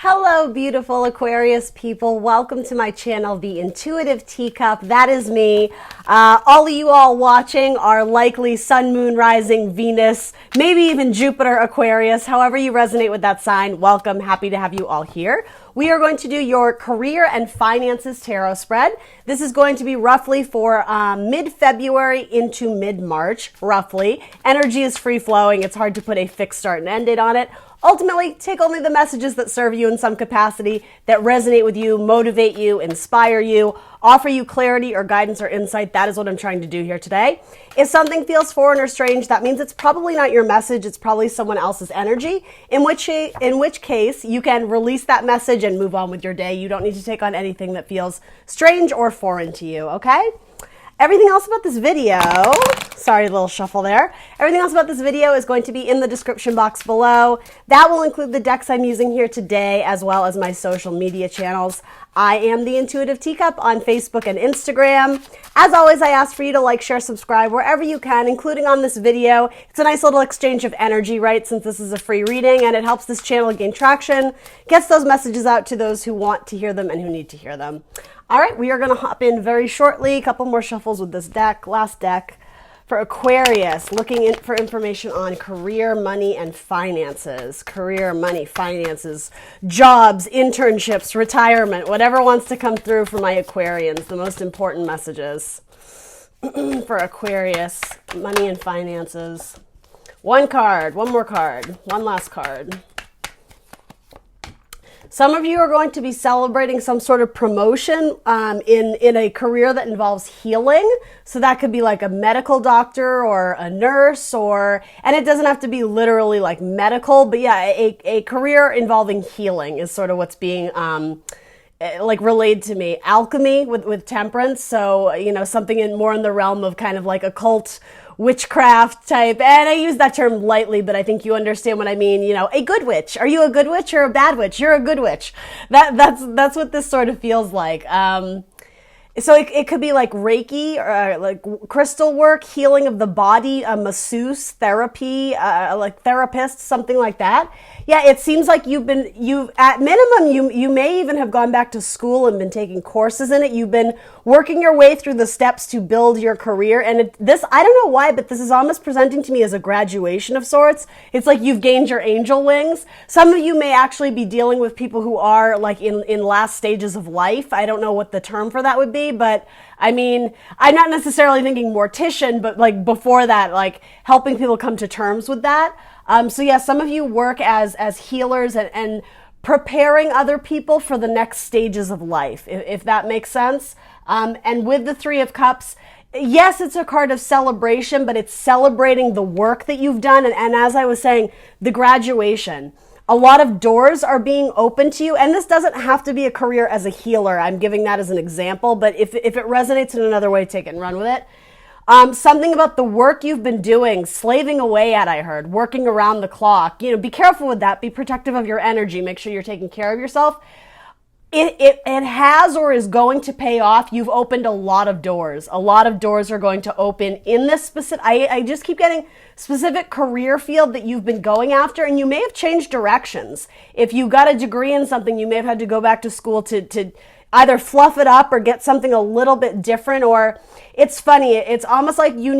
Hello, beautiful Aquarius people. Welcome to my channel, The Intuitive Teacup. That is me. All of you all watching are likely Sun, Moon, Rising, Venus, maybe even Jupiter Aquarius. However you resonate with that sign, welcome. Happy to have you all here. We are going to do your career and finances tarot spread. This is going to be roughly for mid-February into mid-March, roughly. Energy is free-flowing. It's hard to put a fixed start and end date on it. Ultimately, take only the messages that serve you in some capacity, that resonate with you, motivate you, inspire you, offer you clarity or guidance or insight. That is what I'm trying to do here today. If something feels foreign or strange, that means it's probably not your message. It's probably someone else's energy, in which case you can release that message and move on with your day. You don't need to take on anything that feels strange or foreign to you, okay? Everything else about this video, sorry, a little shuffle there. Everything else about this video is going to be in the description box below. That will include the decks I'm using here today, as well as my social media channels. I am The Intuitive Teacup on Facebook and Instagram. As always, I ask for you to like, share, subscribe wherever you can, including on this video. It's a nice little exchange of energy, right? Since this is a free reading and it helps this channel gain traction, gets those messages out to those who want to hear them and who need to hear them. All right, we are going to hop in very shortly. A couple more shuffles with this deck, last deck. For Aquarius, looking for information on career, money, and finances. Career, money, finances, jobs, internships, retirement, whatever wants to come through for my Aquarians, the most important messages. For Aquarius, money and finances. One card, one more card, one last card. Some of you are going to be celebrating some sort of promotion in a career that involves healing. So that could be like a medical doctor or a nurse, and it doesn't have to be literally like medical, but yeah, a career involving healing is sort of what's being like relayed to me. Alchemy with temperance. So, you know, something more in the realm of kind of like occult witchcraft type, and I use that term lightly, but I think you understand what I mean. You know, a good witch. Are you a good witch or a bad witch? You're a good witch. That's what this sort of feels like. So it could be like Reiki or like crystal work, healing of the body, a masseuse, therapy, like therapist, something like that. Yeah, it seems like you've at minimum, you may even have gone back to school and been taking courses in it. You've been working your way through the steps to build your career. And I don't know why, but this is almost presenting to me as a graduation of sorts. It's like you've gained your angel wings. Some of you may actually be dealing with people who are like in last stages of life. I don't know what the term for that would be, but I mean, I'm not necessarily thinking mortician, but like before that, like helping people come to terms with that. So yeah, some of you work as healers and preparing other people for the next stages of life, if that makes sense. And with the Three of Cups, yes, it's a card of celebration, but it's celebrating the work that you've done. And as I was saying, the graduation. A lot of doors are being opened to you, and this doesn't have to be a career as a healer. I'm giving that as an example, but if it resonates in another way, take it and run with it. Something about the work you've been doing, slaving away at, I heard, working around the clock. You know, be careful with that. Be protective of your energy. Make sure you're taking care of yourself. It has or is going to pay off. You've opened a lot of doors. A lot of doors are going to open in this specific, I just keep getting specific career field that you've been going after, and you may have changed directions. If you got a degree in something, you may have had to go back to school to either fluff it up or get something a little bit different. Or it's funny, it's almost like you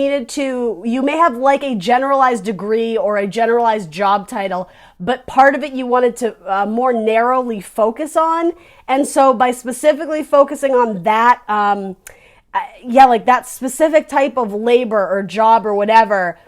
may have like a generalized degree or a generalized job title, but part of it you wanted to more narrowly focus on. And so by specifically focusing on that, like that specific type of labor or job or whatever,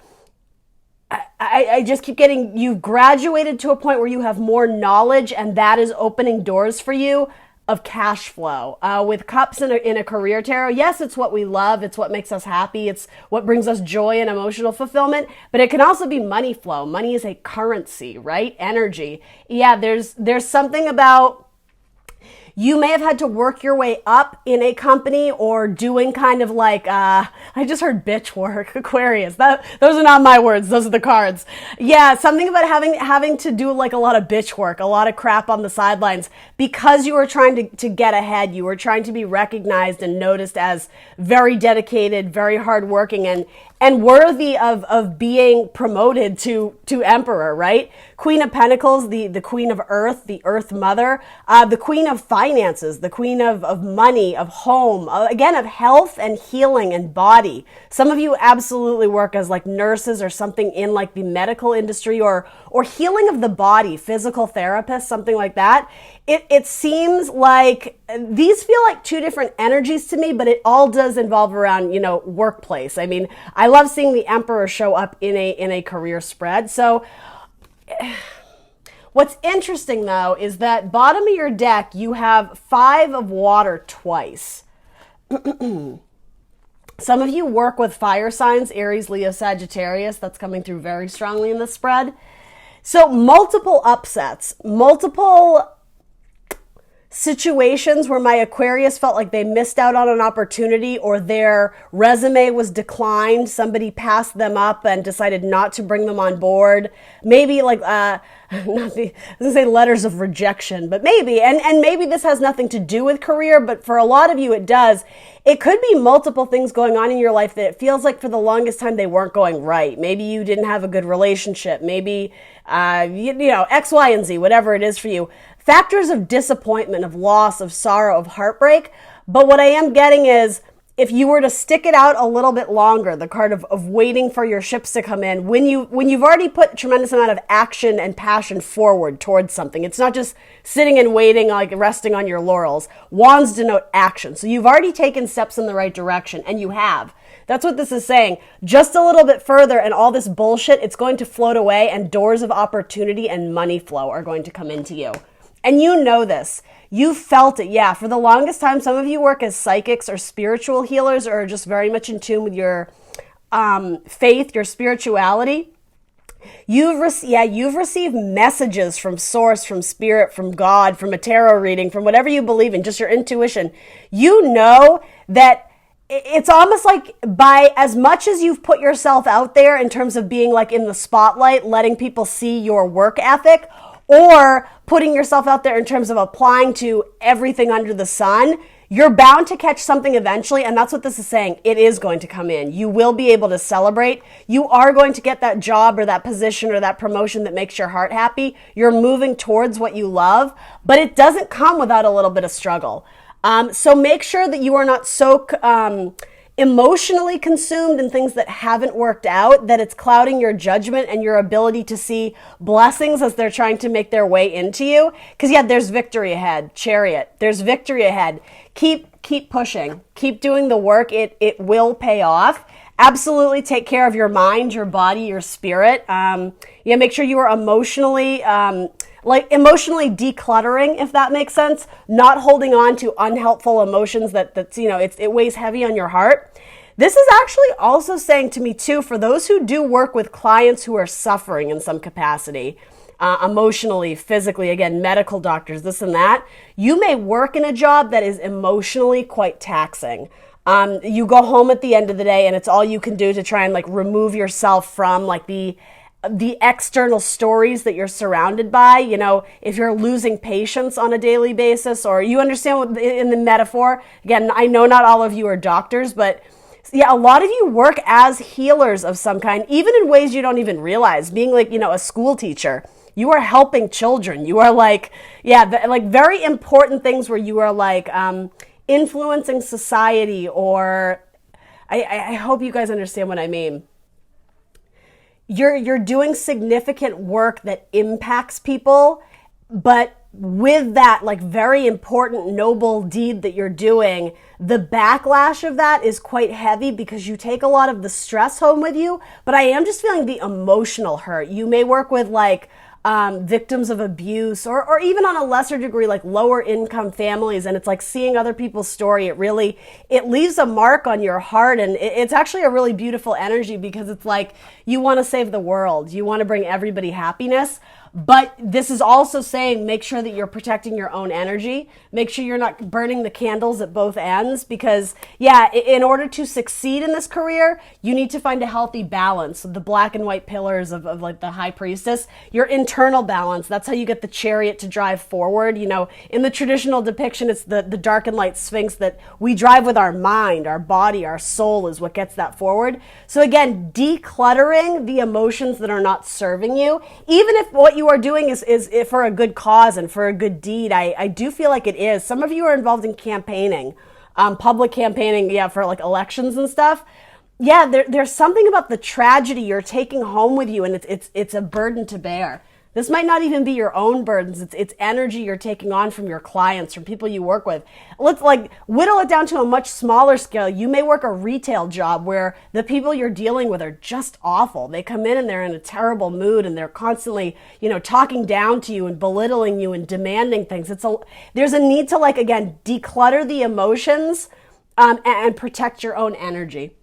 I just keep getting, you've graduated to a point where you have more knowledge, and that is opening doors for you of cash flow. With cups in a career tarot, yes, it's what we love. It's what makes us happy. It's what brings us joy and emotional fulfillment, but it can also be money flow. Money is a currency, right? Energy. Yeah, there's something about, you may have had to work your way up in a company or doing kind of like, I just heard bitch work, Aquarius. Those are not my words. Those are the cards. Yeah, something about having to do like a lot of bitch work, a lot of crap on the sidelines because you were trying to get ahead. You were trying to be recognized and noticed as very dedicated, very hardworking, and worthy of being promoted to emperor, right? Queen of Pentacles, the queen of earth, the earth mother, the queen of finances, the queen of money, of home, again, of health and healing and body. Some of you absolutely work as like nurses or something in like the medical industry, or healing of the body, physical therapists, something like that. It seems like these feel like two different energies to me, but it all does involve around, workplace. I mean, I love seeing the emperor show up in a career spread. So what's interesting though is that bottom of your deck, you have 5 of water twice. Some of you work with fire signs, Aries, Leo, Sagittarius. That's coming through very strongly in the spread. So multiple upsets, multiple situations where my Aquarius felt like they missed out on an opportunity, or their resume was declined. Somebody passed them up and decided not to bring them on board. Maybe like, I was gonna say letters of rejection, but maybe, and maybe this has nothing to do with career, but for a lot of you it does. It could be multiple things going on in your life that it feels like for the longest time they weren't going right. Maybe you didn't have a good relationship. Maybe, X, Y, and Z, whatever it is for you. Factors of disappointment, of loss, of sorrow, of heartbreak. But what I am getting is, if you were to stick it out a little bit longer, the card of waiting for your ships to come in, when you've already put a tremendous amount of action and passion forward towards something, it's not just sitting and waiting, like resting on your laurels. Wands denote action. So you've already taken steps in the right direction, and you have. That's what this is saying. Just a little bit further, and all this bullshit, it's going to float away, and doors of opportunity and money flow are going to come into you. And you know this. You felt it. Yeah, for the longest time, some of you work as psychics or spiritual healers, or just very much in tune with your faith, your spirituality. You've received messages from source, from spirit, from God, from a tarot reading, from whatever you believe in, just your intuition. You know that it's almost like, by as much as you've put yourself out there in terms of being like in the spotlight, letting people see your work ethic, or putting yourself out there in terms of applying to everything under the sun, you're bound to catch something eventually. And that's what this is saying. It is going to come in. You will be able to celebrate. You are going to get that job or that position or that promotion that makes your heart happy. You're moving towards what you love, but it doesn't come without a little bit of struggle. So make sure that you are not so emotionally consumed in things that haven't worked out, that it's clouding your judgment and your ability to see blessings as they're trying to make their way into you. Because yeah, there's victory ahead. Chariot, there's victory ahead. Keep pushing. Keep doing the work. It will pay off. Absolutely take care of your mind, your body, your spirit. Make sure you are emotionally decluttering, if that makes sense. Not holding on to unhelpful emotions it weighs heavy on your heart. This is actually also saying to me too, for those who do work with clients who are suffering in some capacity, emotionally, physically, again, medical doctors, this and that, you may work in a job that is emotionally quite taxing. You go home at the end of the day and it's all you can do to try and like remove yourself from like the external stories that you're surrounded by. If you're losing patients on a daily basis, or you understand what in the metaphor, again, I know not all of you are doctors, but yeah, a lot of you work as healers of some kind, even in ways you don't even realize. Being like, a school teacher, you are helping children. You are like, very important things where you are like influencing society, or I hope you guys understand what I mean. You're doing significant work that impacts people, but with that like very important noble deed that you're doing, the backlash of that is quite heavy because you take a lot of the stress home with you. But I am just feeling the emotional hurt. You may work with like victims of abuse, or even on a lesser degree, like lower income families. And it's like seeing other people's story. It leaves a mark on your heart. And it's actually a really beautiful energy, because it's like, you want to save the world. You want to bring everybody happiness. But this is also saying make sure that you're protecting your own energy. Make sure you're not burning the candles at both ends because, yeah, in order to succeed in this career, you need to find a healthy balance. The black and white pillars of like the high priestess, your internal balance. That's how you get the chariot to drive forward. You know, in the traditional depiction, it's the dark and light sphinx that we drive with our mind, our body, our soul is what gets that forward. So again, decluttering the emotions that are not serving you, even if what you are doing is for a good cause and for a good deed. I do feel like it is. Some of you are involved in campaigning, public campaigning, yeah, for like elections and stuff. Yeah, there's something about the tragedy you're taking home with you, and it's a burden to bear. This might not even be your own burdens. It's energy you're taking on from your clients, from people you work with. Let's like whittle it down to a much smaller scale. You may work a retail job where the people you're dealing with are just awful. They come in and they're in a terrible mood and they're constantly, you know, talking down to you and belittling you and demanding things. There's a need to like, again, declutter the emotions and protect your own energy.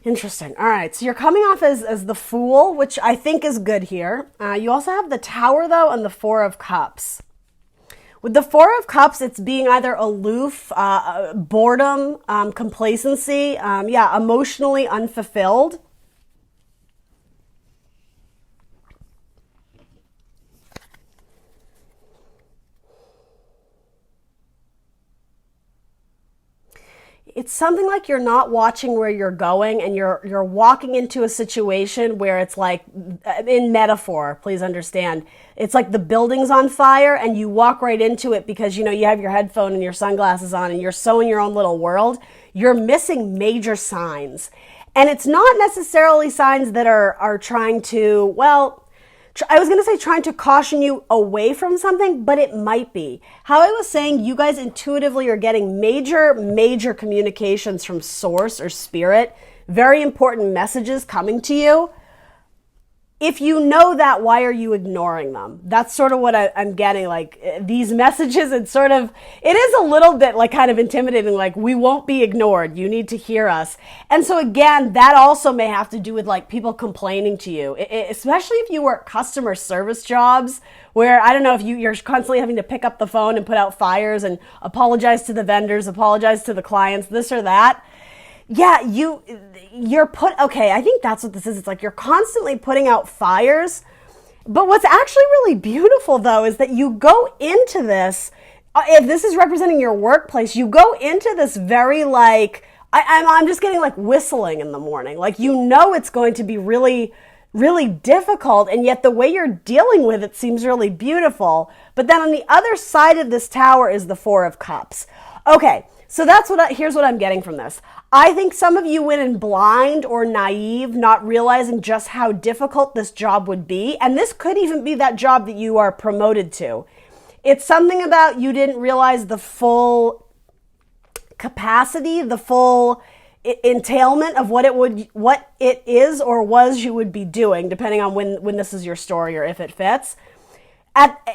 Interesting. All right. So you're coming off as the Fool, which I think is good here. You also have the Tower, though, and the Four of Cups. With the Four of Cups, it's being either aloof, boredom, complacency, emotionally unfulfilled. It's something like you're not watching where you're going and you're walking into a situation where it's like, in metaphor, please understand, it's like the building's on fire and you walk right into it because, you know, you have your headphone and your sunglasses on and you're so in your own little world. You're missing major signs. And it's not necessarily signs that are trying to, well, I was going to say trying to caution you away from something, but it might be. How I was saying, you guys intuitively are getting major communications from source or spirit, very important messages coming to you. If you know that, why are you ignoring them? That's sort of what I'm getting, like these messages. It is a little bit like kind of intimidating, like we won't be ignored. You need to hear us. And so again, that also may have to do with like people complaining to you, especially if you work customer service jobs where, I don't know, if you're constantly having to pick up the phone and put out fires and apologize to the vendors, apologize to the clients, this or that. Yeah, I think that's what this is. It's like you're constantly putting out fires. But what's actually really beautiful, though, is that you go into this, if this is representing your workplace, you go into this very like, I'm just getting like whistling in the morning. Like, you know, it's going to be really, really difficult. And yet the way you're dealing with it seems really beautiful. But then on the other side of this tower is the Four of Cups. Okay. So here's what I'm getting from this. I think some of you went in blind or naive, not realizing just how difficult this job would be. And this could even be that job that you are promoted to. It's something about you didn't realize the full capacity, the full entailment of what it is or was you would be doing, depending on when this is your story or if it fits.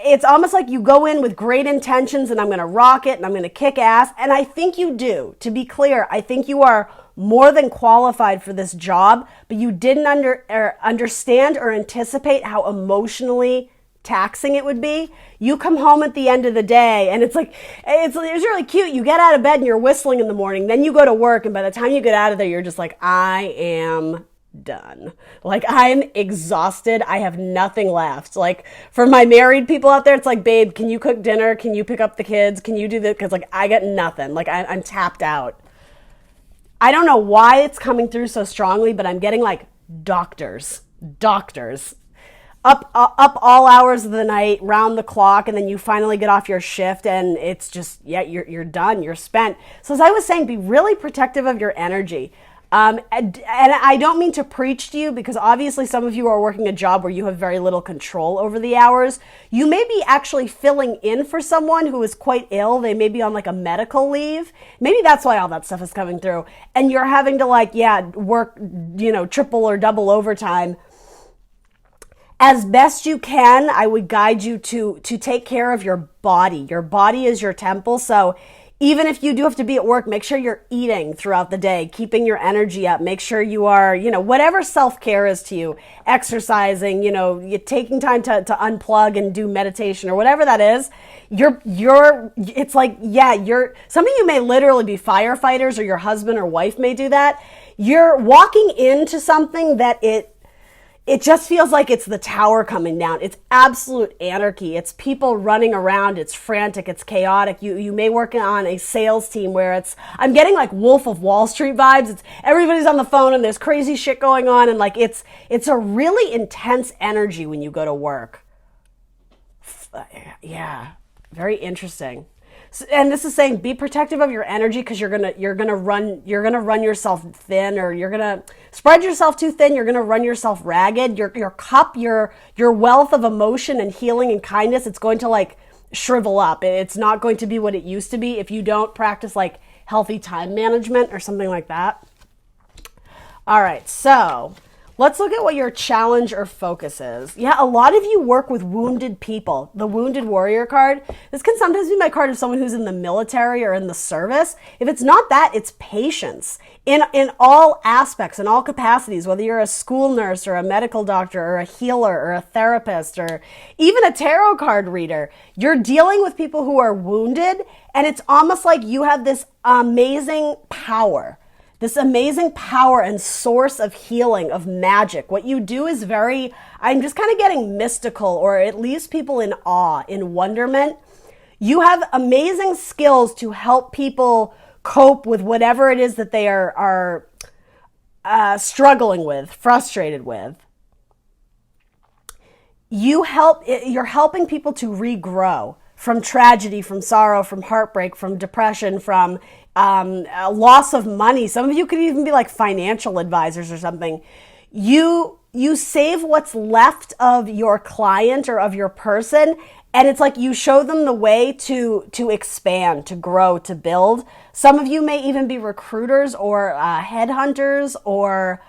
It's almost like you go in with great intentions and I'm going to rock it and I'm going to kick ass. And I think you do. To be clear, I think you are more than qualified for this job, but you didn't understand or anticipate how emotionally taxing it would be. You come home at the end of the day and it's really cute. You get out of bed and you're whistling in the morning. Then you go to work and by the time you get out of there, you're just like, I am done. Like, I'm exhausted. I have nothing left. Like, for my married people out there, it's like, babe, can you cook dinner? Can you pick up the kids? Can you do this? Because like, I got nothing. Like, I'm tapped out. I don't know why it's coming through so strongly, but I'm getting like doctors up all hours of the night, round the clock, and then you finally get off your shift and it's just, yeah, you're done. You're spent. So as I was saying, be really protective of your energy. And I don't mean to preach to you because obviously some of you are working a job where you have very little control over the hours. You may be actually filling in for someone who is quite ill. They may be on like a medical leave. Maybe that's why all that stuff is coming through. And you're having to work, triple or double overtime. As best you can, I would guide you to take care of your body. Your body is your temple. So even if you do have to be at work, make sure you're eating throughout the day, keeping your energy up. Make sure you are, whatever self-care is to you, exercising, you're taking time to unplug and do meditation or whatever that is. It's like, some of you may literally be firefighters, or your husband or wife may do that. You're walking into something that it just feels like it's the tower coming down. It's absolute anarchy. It's people running around. It's frantic. It's chaotic. You may work on a sales team where I'm getting like Wolf of Wall Street vibes. It's everybody's on the phone and there's crazy shit going on. And like, it's a really intense energy when you go to work. Yeah. Very interesting. And this is saying, be protective of your energy, because you're gonna run yourself thin, or you're gonna spread yourself too thin. You're gonna run yourself ragged. Your cup, your wealth of emotion and healing and kindness, it's going to like shrivel up. It's not going to be what it used to be if you don't practice like healthy time management or something like that. All right, so let's look at what your challenge or focus is. Yeah, a lot of you work with wounded people. The Wounded Warrior card. This can sometimes be my card of someone who's in the military or in the service. If it's not that, it's patience. In all aspects, in all capacities, whether you're a school nurse or a medical doctor or a healer or a therapist or even a tarot card reader, you're dealing with people who are wounded, and it's almost like you have this amazing power. This amazing power and source of healing, of magic. What you do is I'm just kind of getting mystical, or at least people in awe, in wonderment. You have amazing skills to help people cope with whatever it is that they are struggling with, frustrated with. You're helping people to regrow from tragedy, from sorrow, from heartbreak, from depression, from loss of money. Some of you could even be like financial advisors or something. You save what's left of your client or of your person, and it's like you show them the way to expand, to grow, to build. Some of you may even be recruiters or headhunters, or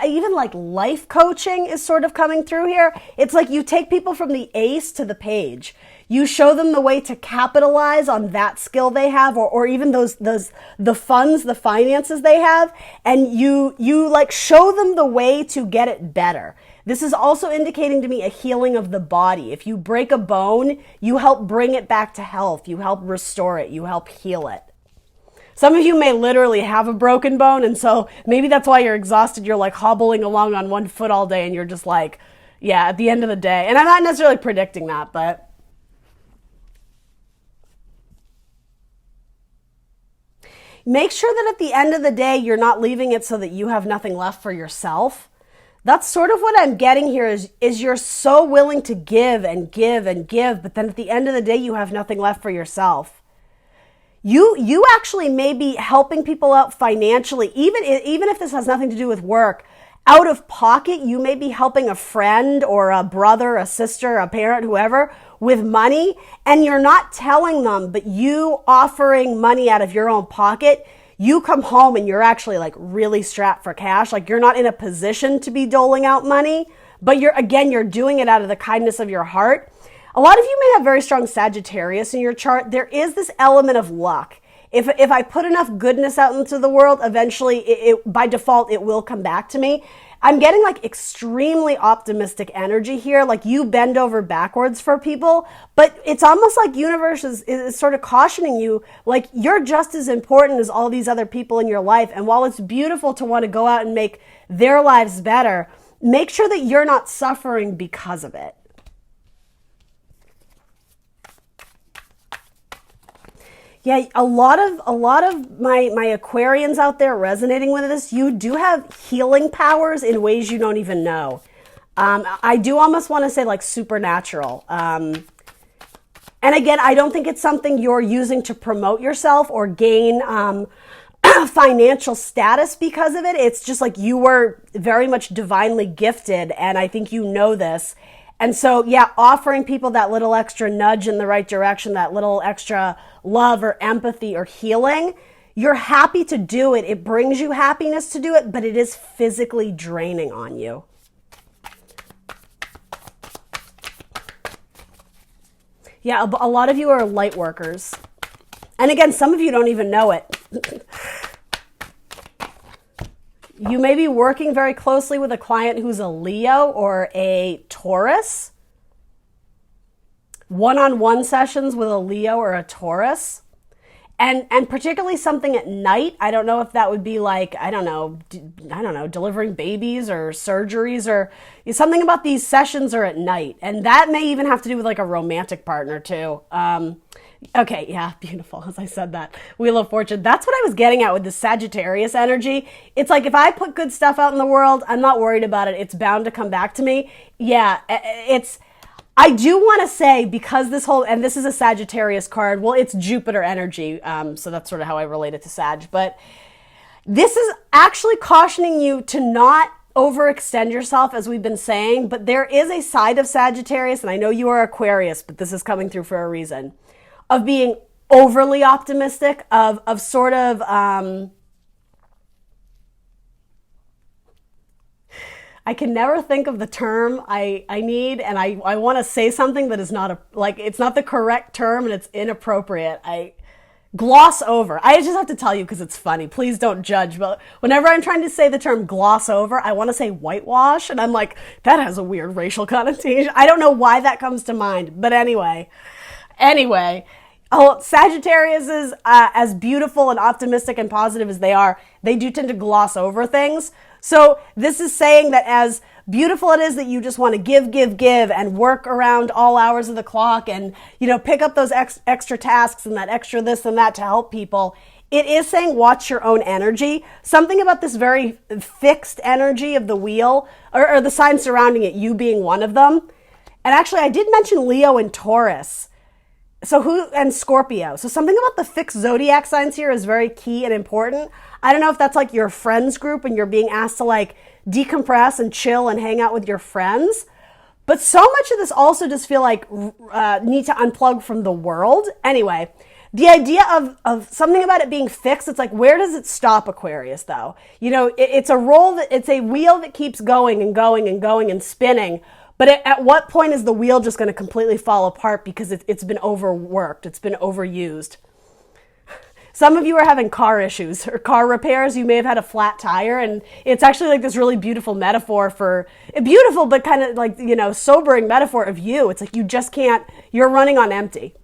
even like life coaching is sort of coming through here. It's like you take people from the ace to the page. You show them the way to capitalize on that skill they have, or even the funds, the finances they have, and you like show them the way to get it better. This is also indicating to me a healing of the body. If you break a bone, you help bring it back to health. You help restore it. You help heal it. Some of you may literally have a broken bone, and so maybe that's why you're exhausted. You're like hobbling along on one foot all day, and you're just like, yeah, at the end of the day. And I'm not necessarily predicting that, but make sure that at the end of the day, you're not leaving it so that you have nothing left for yourself. That's sort of what I'm getting here is you're so willing to give and give and give, but then at the end of the day, you have nothing left for yourself. You actually may be helping people out financially, even if this has nothing to do with work. Out of pocket, you may be helping a friend or a brother, a sister, a parent, whoever, with money, and you're not telling them, but you offering money out of your own pocket, you come home and you're actually like really strapped for cash. Like you're not in a position to be doling out money, but you're doing it out of the kindness of your heart. A lot of you may have very strong Sagittarius in your chart. There is this element of luck. If I put enough goodness out into the world, eventually it by default, it will come back to me. I'm getting like extremely optimistic energy here. Like you bend over backwards for people, but it's almost like universe is sort of cautioning you, like you're just as important as all these other people in your life. And while it's beautiful to want to go out and make their lives better, make sure that you're not suffering because of it. Yeah, a lot of my Aquarians out there resonating with this, you do have healing powers in ways you don't even know. I do almost want to say like supernatural. And again, I don't think it's something you're using to promote yourself or gain financial status because of it. It's just like you were very much divinely gifted, and I think you know this. And so, yeah, offering people that little extra nudge in the right direction, that little extra love or empathy or healing, you're happy to do it. It brings you happiness to do it, but it is physically draining on you. Yeah, a lot of you are light workers. And again, some of you don't even know it. You may be working very closely with a client who's a Leo or a Taurus. One-on-one sessions with a Leo or a Taurus. And particularly something at night. I don't know if that would be like, I don't know, delivering babies or surgeries or something about these sessions are at night. And that may even have to do with like a romantic partner too. Okay, yeah, beautiful. As I said that, Wheel of Fortune. That's what I was getting at with the Sagittarius energy. It's like if I put good stuff out in the world, I'm not worried about it. It's bound to come back to me. Yeah, I do want to say, because and this is a Sagittarius card, well, it's Jupiter energy, so that's sort of how I relate it to Sag, but this is actually cautioning you to not overextend yourself, as we've been saying, but there is a side of Sagittarius, and I know you are Aquarius, but this is coming through for a reason, of being overly optimistic, of sort of... I can never think of the term I need, and I want to say something that is not it's not the correct term and it's inappropriate. I gloss over. I just have to tell you because it's funny. Please don't judge. But whenever I'm trying to say the term gloss over, I want to say whitewash, and I'm like, that has a weird racial connotation. I don't know why that comes to mind, but anyway. Oh, Sagittarius is as beautiful and optimistic and positive as they are. They do tend to gloss over things. So this is saying that as beautiful it is that you just want to give, and work around all hours of the clock and, pick up those extra tasks and that extra this and that to help people. It is saying watch your own energy. Something about this very fixed energy of the wheel or the signs surrounding it, you being one of them. And actually, I did mention Leo and Taurus. And Scorpio. So something about the fixed zodiac signs here is very key and important. I don't know if that's like your friends group and you're being asked to like decompress and chill and hang out with your friends. But so much of this also does feel like need to unplug from the world. Anyway, the idea of something about it being fixed, it's like, where does it stop, Aquarius, though? It's it's a wheel that keeps going and going and going and spinning. But at what point is the wheel just going to completely fall apart because it's been overworked, it's been overused? Some of you are having car issues or car repairs. You may have had a flat tire, and it's actually like this really beautiful metaphor for, beautiful but kind of like, sobering metaphor of you. It's like you just can't, you're running on empty.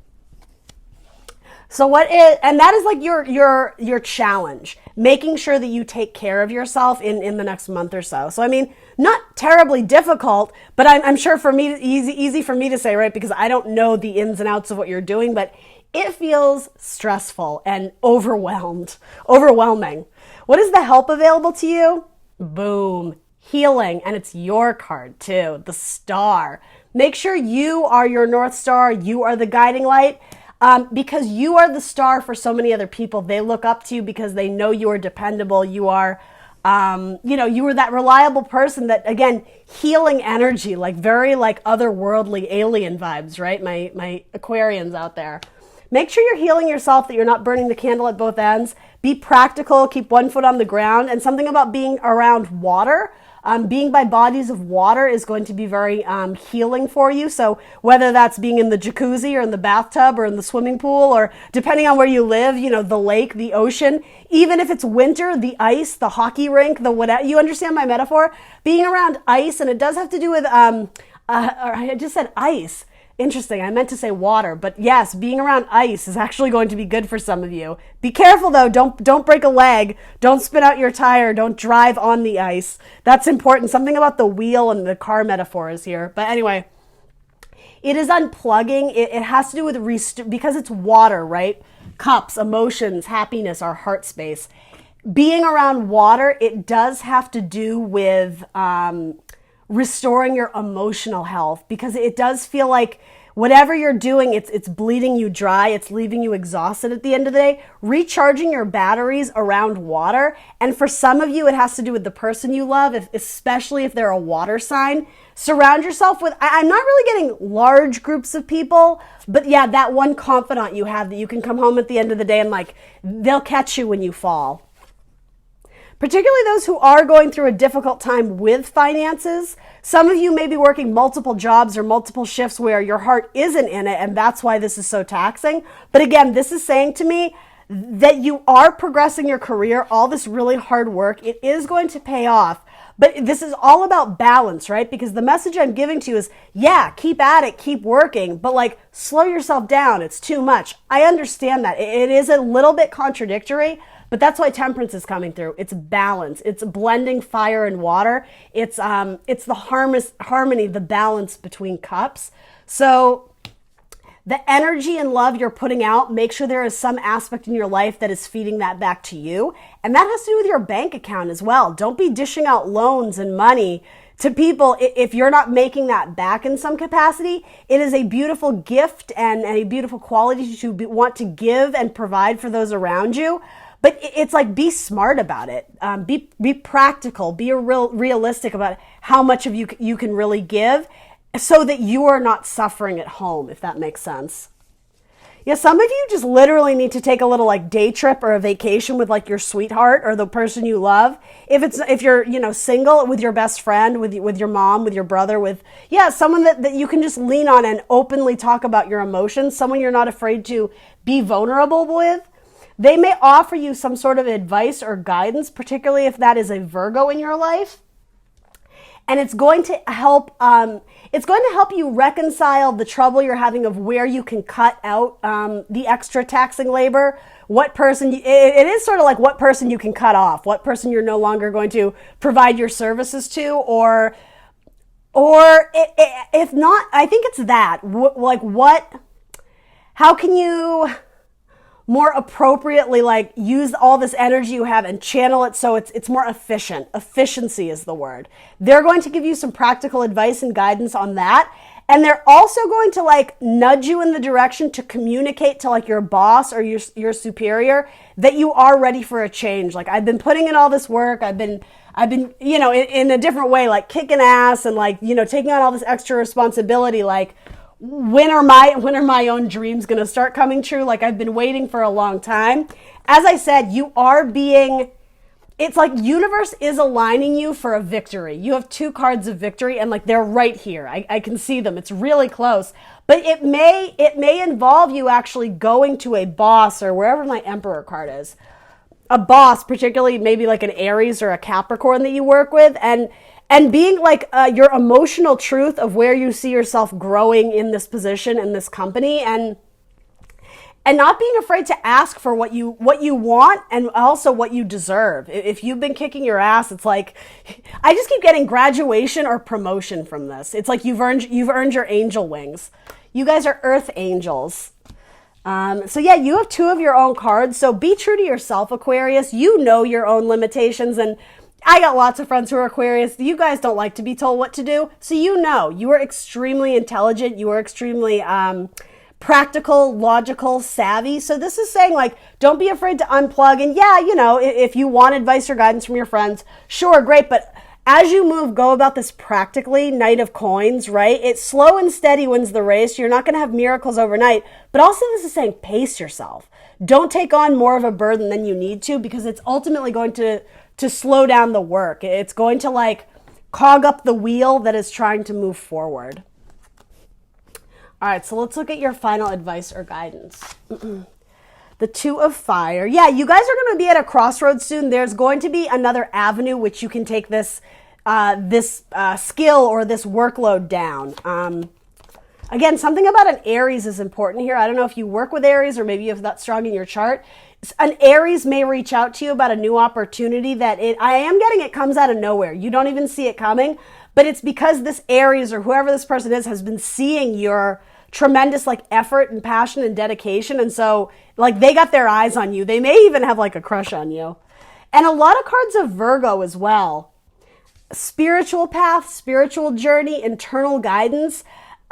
So and that is like your challenge, making sure that you take care of yourself in the next month or so. So, I mean, not terribly difficult, but I'm sure for me, easy for me to say, right? Because I don't know the ins and outs of what you're doing, but it feels stressful and overwhelming. What is the help available to you? Boom, healing. And it's your card too, the star. Make sure you are your North Star. You are the guiding light. Because you are the star for so many other people. They look up to you because they know you are dependable. You are, you are that reliable person that, again, healing energy, like very like otherworldly alien vibes, right? My Aquarians out there. Make sure you're healing yourself, that you're not burning the candle at both ends. Be practical, keep one foot on the ground, and something about being around water. Being by bodies of water is going to be very healing for you. So whether that's being in the jacuzzi or in the bathtub or in the swimming pool, or depending on where you live, the lake, the ocean, even if it's winter, the ice, the hockey rink, the whatever, you understand my metaphor? Being around ice, and it does have to do with, I just said ice. Interesting. I meant to say water, but yes, being around ice is actually going to be good for some of you. Be careful though. Don't break a leg. Don't spin out your tire. Don't drive on the ice. That's important. Something about the wheel and the car metaphors here. But anyway, it is unplugging. It has to do with because it's water, right? Cups, emotions, happiness, our heart space. Being around water, it does have to do with restoring your emotional health, because it does feel like whatever you're doing, it's bleeding you dry. It's leaving you exhausted at the end of the day. Recharging your batteries around water. And for some of you, it has to do with the person you love, especially if they're a water sign. Surround yourself with, I'm not really getting large groups of people, but yeah, that one confidant you have that you can come home at the end of the day and like, they'll catch you when you fall. particularly those who are going through a difficult time with finances. Some of you may be working multiple jobs or multiple shifts where your heart isn't in it, and that's why this is so taxing. But again, this is saying to me that you are progressing your career, all this really hard work, it is going to pay off. But this is all about balance, right? Because the message I'm giving to you is, yeah, keep at it, keep working, but like slow yourself down. It's too much. I understand that. It is a little bit contradictory, but that's why temperance is coming through. It's balance. It's blending fire and water. It's the harmony, the balance between cups. So the energy and love you're putting out, make sure there is some aspect in your life that is feeding that back to you. And that has to do with your bank account as well. Don't be dishing out loans and money to people if you're not making that back in some capacity. It is a beautiful gift and a beautiful quality to want to give and provide for those around you. But it's like, be smart about it. Be practical. Be realistic about how much of you can really give, so that you are not suffering at home, if that makes sense. Yeah, some of you just literally need to take a little like day trip or a vacation with like your sweetheart or the person you love. If you're single, with your best friend, with your mom, with your brother, with someone that you can just lean on and openly talk about your emotions, someone you're not afraid to be vulnerable with. They may offer you some sort of advice or guidance, particularly if that is a Virgo in your life. And it's going to help you reconcile the trouble you're having of where you can cut out the extra taxing labor. It is sort of like what person you can cut off, what person you're no longer going to provide your services to, or if not, I think it's that. How can you more appropriately like use all this energy you have and channel it so it's more efficient. Efficiency is the word. They're going to give you some practical advice and guidance on that. And they're also going to like nudge you in the direction to communicate to like your boss or your superior that you are ready for a change. Like, I've been putting in all this work. I've been in a different way, like kicking ass and like, taking on all this extra responsibility. Like, when are my own dreams going to start coming true? Like, I've been waiting for a long time. As I said, it's like universe is aligning you for a victory. You have 2 cards of victory and like they're right here. I can see them. It's really close. But it may involve you actually going to a boss, or wherever my Emperor card is, a boss, particularly maybe like an Aries or a Capricorn that you work with, and being like your emotional truth of where you see yourself growing in this position, in this company, and not being afraid to ask for what you want and also what you deserve. If you've been kicking your ass, it's like, I just keep getting graduation or promotion from this. It's like you've earned your angel wings. You guys are earth angels. So yeah, you have 2 of your own cards. So be true to yourself, Aquarius. You know your own limitations, and I got lots of friends who are Aquarius. You guys don't like to be told what to do. So you are extremely intelligent. You are extremely practical, logical, savvy. So this is saying like, don't be afraid to unplug. And if you want advice or guidance from your friends, sure, great. But as you move, go about this practically. Knight of Coins, right? It's slow and steady wins the race. You're not going to have miracles overnight. But also this is saying pace yourself. Don't take on more of a burden than you need to, because it's ultimately going to slow down the work. It's going to like cog up the wheel that is trying to move forward. All right, so let's look at your final advice or guidance. The 2 of Fire. Yeah, you guys are going to be at a crossroads soon. There's going to be another avenue which you can take this skill or this workload down. Again, something about an Aries is important here. I don't know if you work with Aries or maybe you have that strong in your chart. An Aries may reach out to you about a new opportunity that I am getting it comes out of nowhere. You don't even see it coming, but it's because this Aries or whoever this person is has been seeing your tremendous like effort and passion and dedication. And so like they got their eyes on you. They may even have like a crush on you. And a lot of cards of Virgo as well. Spiritual path, spiritual journey, internal guidance.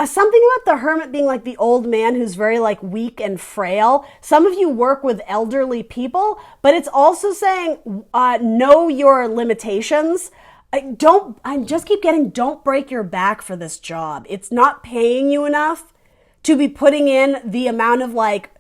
Something about the Hermit being like the old man who's very like weak and frail. Some of you work with elderly people, but it's also saying know your limitations. Don't break your back for this job. It's not paying you enough to be putting in the amount of like,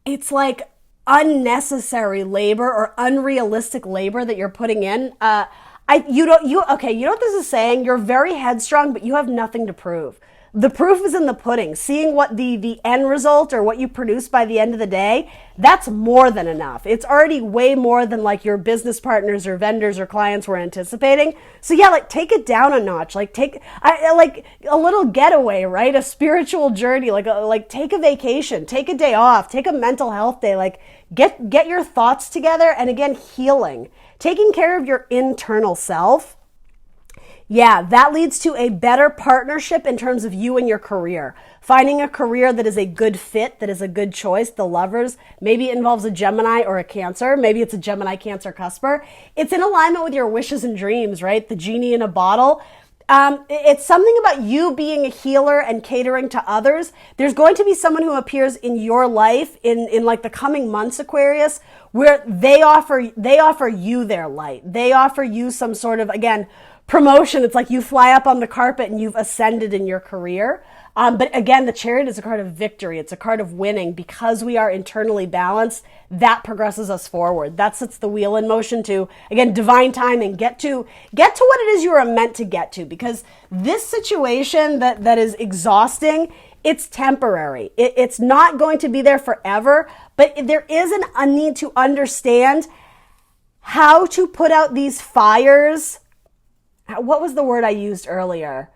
it's like unnecessary labor or unrealistic labor that you're putting in. You know what this is saying? You're very headstrong, but you have nothing to prove. The proof is in the pudding. Seeing what the end result or what you produce by the end of the day, that's more than enough. It's already way more than like your business partners or vendors or clients were anticipating. So yeah, like take it down a notch. Like like a little getaway, right? A spiritual journey, like take a vacation, take a day off, take a mental health day, like get your thoughts together. And again, healing, taking care of your internal self. Yeah, that leads to a better partnership in terms of you and your career. Finding a career that is a good fit, that is a good choice. The lovers, maybe it involves a Gemini or a Cancer. Maybe it's a Gemini Cancer cusper. It's in alignment with your wishes and dreams, right? The genie in a bottle. It's something about you being a healer and catering to others. There's going to be someone who appears in your life in like the coming months, Aquarius, where they offer you their light. They offer you some sort of, again, promotion. It's like you fly up on the carpet and you've ascended in your career. But again, the Chariot is a card of victory. It's a card of winning. Because we are internally balanced, that progresses us forward. That sets the wheel in motion to, again, divine timing, get to what it is you are meant to get to. Because this situation that is exhausting, it's temporary. It's not going to be there forever, but there is a need to understand how to put out these fires. What was the word I used earlier?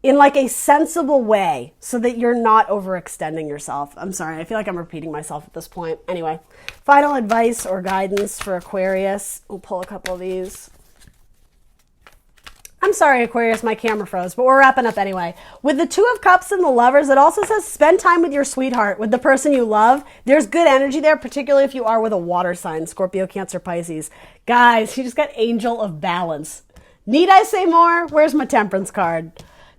In like a sensible way so that you're not overextending yourself. I'm sorry, I feel like I'm repeating myself at this point. Anyway, final advice or guidance for Aquarius. We'll pull a couple of these. I'm sorry, Aquarius, my camera froze, but we're wrapping up anyway. With the Two of Cups and the Lovers, it also says spend time with your sweetheart, with the person you love. There's good energy there, particularly if you are with a water sign, Scorpio, Cancer, Pisces. Guys, you just got Angel of Balance. Need I say more? Where's my Temperance card?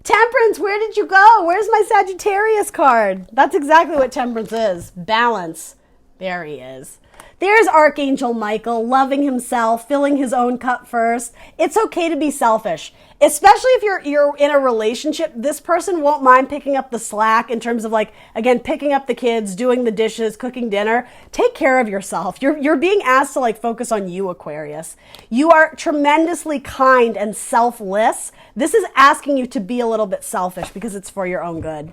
Temperance, where did you go? Where's my Sagittarius card? That's exactly what Temperance is. Balance. There he is. There's Archangel Michael, loving himself, filling his own cup first. It's okay to be selfish, especially if you're in a relationship. This person won't mind picking up the slack in terms of, like, again, picking up the kids, doing the dishes, cooking dinner. Take care of yourself. You're being asked to, like, focus on you, Aquarius. You are tremendously kind and selfless. This is asking you to be a little bit selfish because it's for your own good.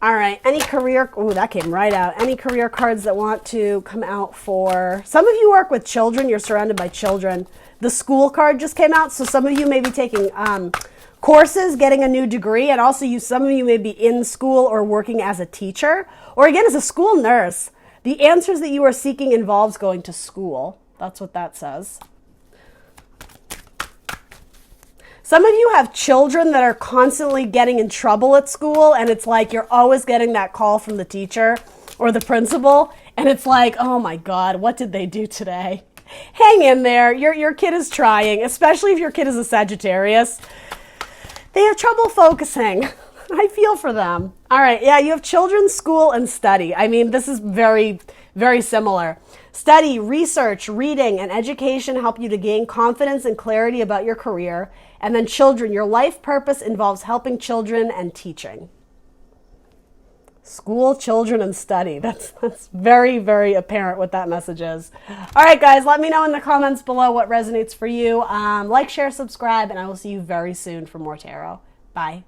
All right, any career, oh, that came right out. Any career cards that want to come out for, some of you work with children, you're surrounded by children. The school card just came out, so some of you may be taking courses, getting a new degree, and also some of you may be in school or working as a teacher, or again, as a school nurse. The answers that you are seeking involves going to school. That's what that says. Some of you have children that are constantly getting in trouble at school, and it's like you're always getting that call from the teacher or the principal, and it's like, oh my God, what did they do today? Hang in there. Your kid is trying, especially if your kid is a Sagittarius. They have trouble focusing. I feel for them. All right, yeah, you have children, school, and study. I mean, this is very, very similar. Study, research, reading, and education help you to gain confidence and clarity about your career. And then children, your life purpose involves helping children and teaching. School, children, and study. That's very, very apparent what that message is. All right, guys, let me know in the comments below what resonates for you. Like, share, subscribe, and I will see you very soon for more tarot. Bye.